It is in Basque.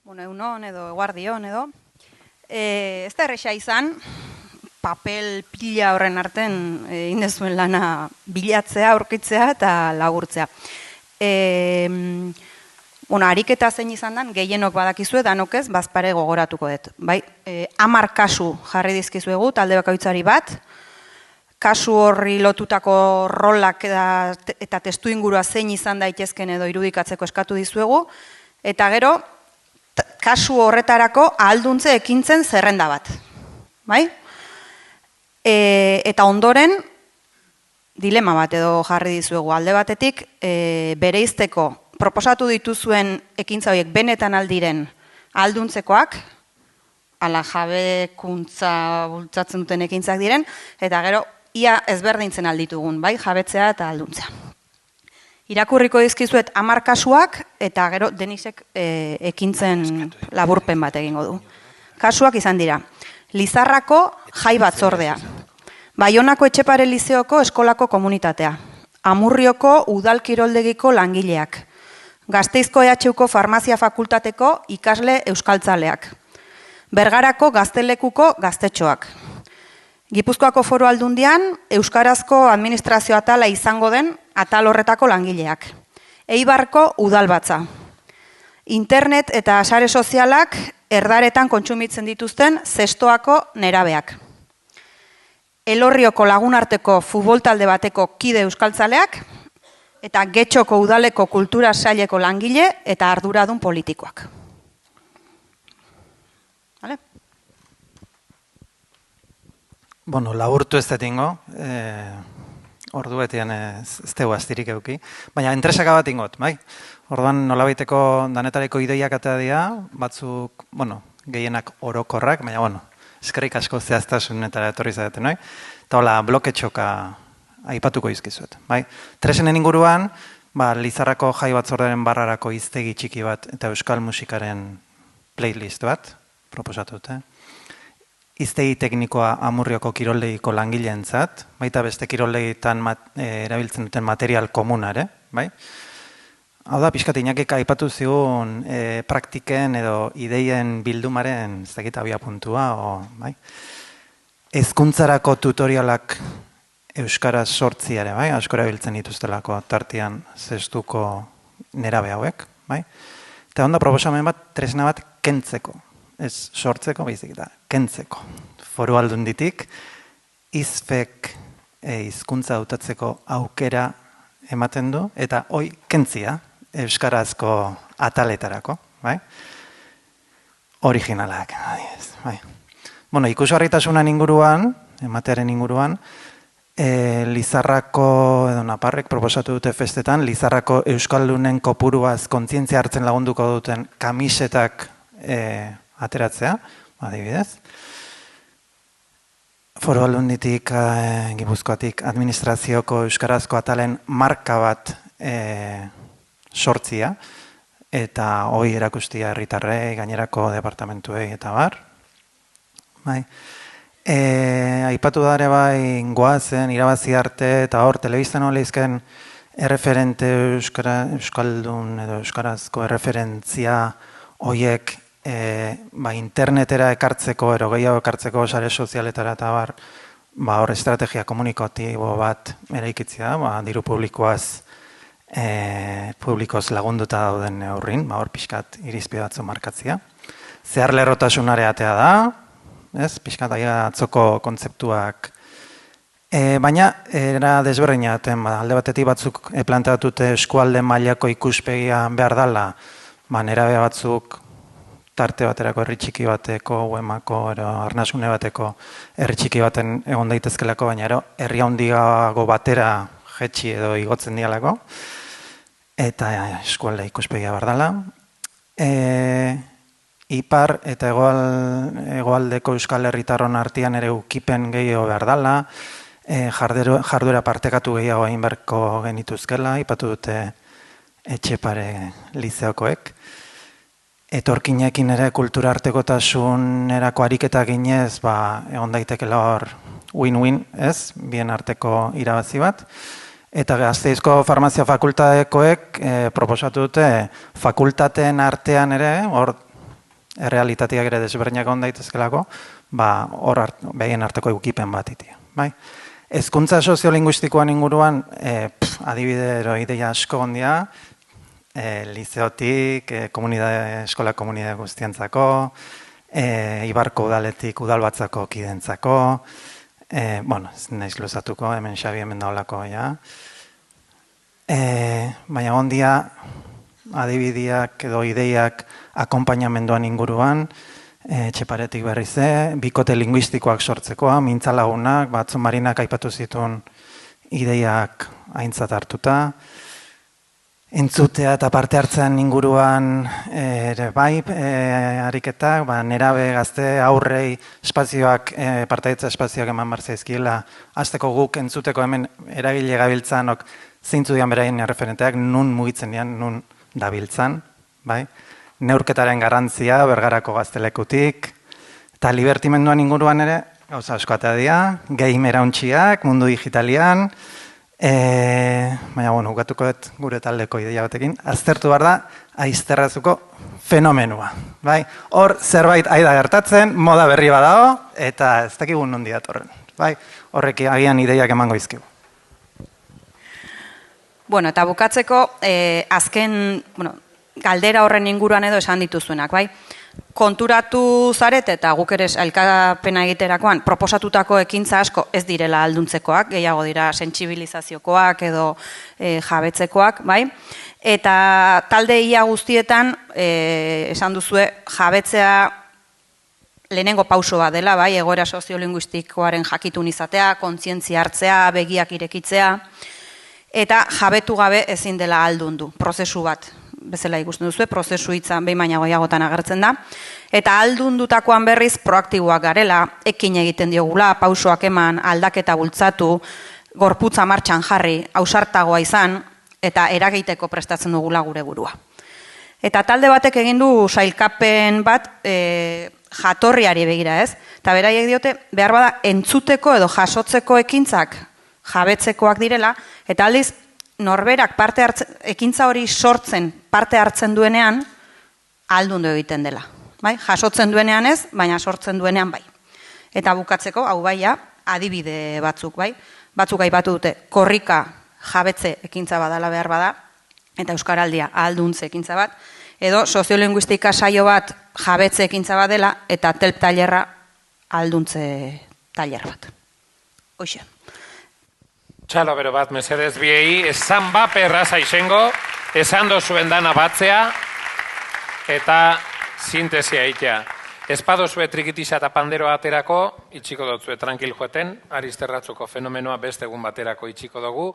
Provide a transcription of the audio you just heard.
Egunon edo eguardion edo. Ez da erresa izan, papel pila horren arten indezuen lana bilatzea, aurkitzea eta lagurtzea. Ariketa zein izan den, gehienok badakizue, danok ez, bazpare gogoratuko dut. Bai, 10 kasu jarri dizkizuegu, talde bakoitzari bat, kasu horri lotutako rolak eta testu ingurua zein izan daitezken edo irudikatzeko eskatu dizuegu, eta gero, kasu horretarako ahalduntze ekintzen zerrenda bat. Bai? Eta ondoren, dilema bat edo jarri dizuegu. Alde batetik, bereizteko proposatu dituzuen ekintza horiek benetan aldiren ahalduntzekoak, ala jabekuntza bultzatzen duten ekintzak diren, eta gero, ia ezberdintzen alditugun, bai? Jabetzea eta ahalduntzea. Irakurriko dizkizuet 10 kasuak, eta gero Denisek ekintzen laburpen bat egingo du. Kasuak izan dira. Lizarrako jai batzordea. Baionako Etxepare Lizeoko eskolako komunitatea. Amurrioko udal kiroldegiko langileak. Gasteizko EHUko farmazia fakultateko ikasle euskaltzaleak. Bergarako gaztelekuko gaztetxoak. Gipuzkoako Foru Aldundian euskarazko administrazio atala izango den atal horretako langileak. Eibarko udalbatza. Internet eta sare sozialak erdaretan kontsumitzen dituzten zestoako nerabeak. Elorrioko lagunarteko futbol talde bateko kide euskaltzaleak eta Getxoko udaleko kultura saileko langile eta arduradun politikoak. Vale? Bueno, laburtu ez detingo, ordu betian ez dugu astirik euki, baina entresaka bat ingot, bai? Orduan nolabaiteko danetareko ideiak atea dira, batzuk, gehienak orokorrak, baina, eskerrik asko zehaztasunetara etorri zaten, bai? Eta hola, bloketxoka aipatuko izkizuet, bai? Tresenen inguruan, Lizarrako jai batzordaren barrarako hiztegi txiki bat eta euskal musikaren playlist bat, proposatut, Hiztegi teknikoa Amurrioko kiroldegiko langileentzat, baita beste kiroldegitan erabiltzen duten material komunare, bai? Hau da, pixkat inakik aipatu zigun praktiken edo ideien bildumaren, ez dakit abia puntua, bai? Hezkuntzarako tutorialak euskaraz sortziare, bai? Asko erabiltzen dituztelako tartian zestuko nerabe hauek, bai? Eta onda proposamen bat, tresna bat kentzeko. Ez sortzeko, baizik da, kentzeko. Foru Aldunditik, izfek hizkuntza hautatzeko aukera ematen du, eta hoi kentzia, euskarazko ataletarako, bai? Originalak, bai. Ikusgarritasunan inguruan, ematearen inguruan, Lizarrako, edo Naparrek proposatu dute festetan, Lizarrako euskaldunen kopuruaz kontzientzia hartzen lagunduko duten kamisetak ateratzea, adibidez. Foru Aldunditik, Gipuzkoatik, administrazioko euskarazko atalen marka bat sortzia, eta hoi erakustia herritarrei, gainerako departamentuei eta bar. Aipatu dare bai goazen, irabazi arte, eta hor, telebizten oleizken erreferente euskaldun edo euskarazko erreferentzia hoiek internetera ekartzeko, ero gehiago ekartzeko sare sozialetara eta bar, hor estrategia komunikatibo bat eraikitzia, diru publikoz lagunduta dauden neurrin, hor pixkat irizpide batzu markatzia. Zehar lerrotasunare atea da, pixkat atzoko kontzeptuak, baina era desberdina, alde batetik batzuk planteatute eskualde mailako ikuspegia behar dela, nerabe batzuk tarte baterako herri txiki bateko, uemako, arnasune bateko herri txiki baten egon daitezkelako, baina herri handiago batera jetxi edo igotzen dialako, eta eskualde ikuspegia bardala. Ipar eta hegoaldeko euskal herritarron artean ere ukipen gehiago behar dela, jarduera partekatu gehiago egin beharko genituzkela, ipatu dute Etxepare Lizeokoek. Etorkinekin ere kultura artekotasun-erako ariketa ginez, egon daitekela hor win-win, bien arteko irabazi bat. Eta Gasteizko farmazia fakultatekoek proposatu dute fakultateen artean ere, hor errealitateak ere desberdinak on daitezkelako, hor behien arteko eukipen bat itia. Bai? Hezkuntza soziolinguistikoan inguruan, adibide ideia asko ondia, liceotik, eskola komunidade guztientzako, Ibarko udaletik udalbatzako kidentzako, ez naiz luzatuko, hemen Xabi hemen daolako, baina ondia adibideak edo ideiak akonpainamenduan inguruan, Txeparetik berri ze, bikote linguistikoak sortzekoa, mintzalagunak, Batzun Marinak aipatu zituen ideiak aintzat hartuta, entzutea eta parte hartzean inguruan ere bai, ariketak, nerabe gazte aurrei espazioak, partaitza espazioak eman barzaizkiela, azteko guk entzuteko hemen eragile gabiltzanok zeintzu dian beraien erreferenteak, nun mugitzen dian, nun dabiltzan, bai? Neurketaren garantzia, Bergarako gaztelekutik, eta libertimenduan inguruan ere, gauza askoatea dira, game erauntxiak, mundu digitalian, baina, ukatuko dut gure taldeko ideia batekin, aztertu behar da, aizterrazuko fenomenua. Hor, zerbait aida gertatzen, moda berri badago, eta ez dakigun nondi datorren. Horrek agian ideiak emango izkigu. Eta bukatzeko, azken, galdera horren inguruan edo esan dituzuenak, bai? Konturatu zaret eta guk ere elkarpena egiterakoan proposatutako ekintza asko ez direla alduntzekoak, gehiago dira sentsibilizaziokoak edo jabetzekoak, bai? Eta talde ia guztietan esan duzue jabetzea lehenengo pauso bat dela, bai? Egoera soziolinguistikoaren jakitun izatea, kontzientzia hartzea, begiak irekitzea, eta jabetu gabe ezin dela aldundu, prozesu bat. Bezala ikusten duzu, prozesu hitza behin baina gehiagotan agertzen da. Eta aldundutakoan berriz proaktiboak garela, ekin egiten diogula, pausoak eman, aldaketa bultzatu, gorputza martxan jarri, ausartagoa izan, eta eragiteko prestatzen dugula gure burua. Eta talde batek egin du sailkapen bat jatorriari begira, ez? Eta beraiek diote, behar bada entzuteko edo jasotzeko ekintzak jabetzekoak direla, eta aldiz, norberak ekintza hori sortzen parte hartzen duenean, aldundu egiten dela. Jasotzen duenean ez, baina sortzen duenean bai. Eta bukatzeko, hau baia, adibide batzuk, bai? Batzuk aipatu dute, korrika jabetze ekintza badala behar bada, eta Euskaraldia alduntze ekintza bat, edo soziolinguistika saio bat jabetze ekintza bat dela, eta telp tailerra alduntze tailer bat. Hoxe. Txalo bero bat, mesedez biei, esan baperra zaixengo, esan dozuen dana batzea, eta sintesia eitea. Espadozue trikitisa eta panderoa aterako, itxiko dotzue tranquil joeten, Aristerratzuko fenomenoa beste egun baterako itxiko dugu.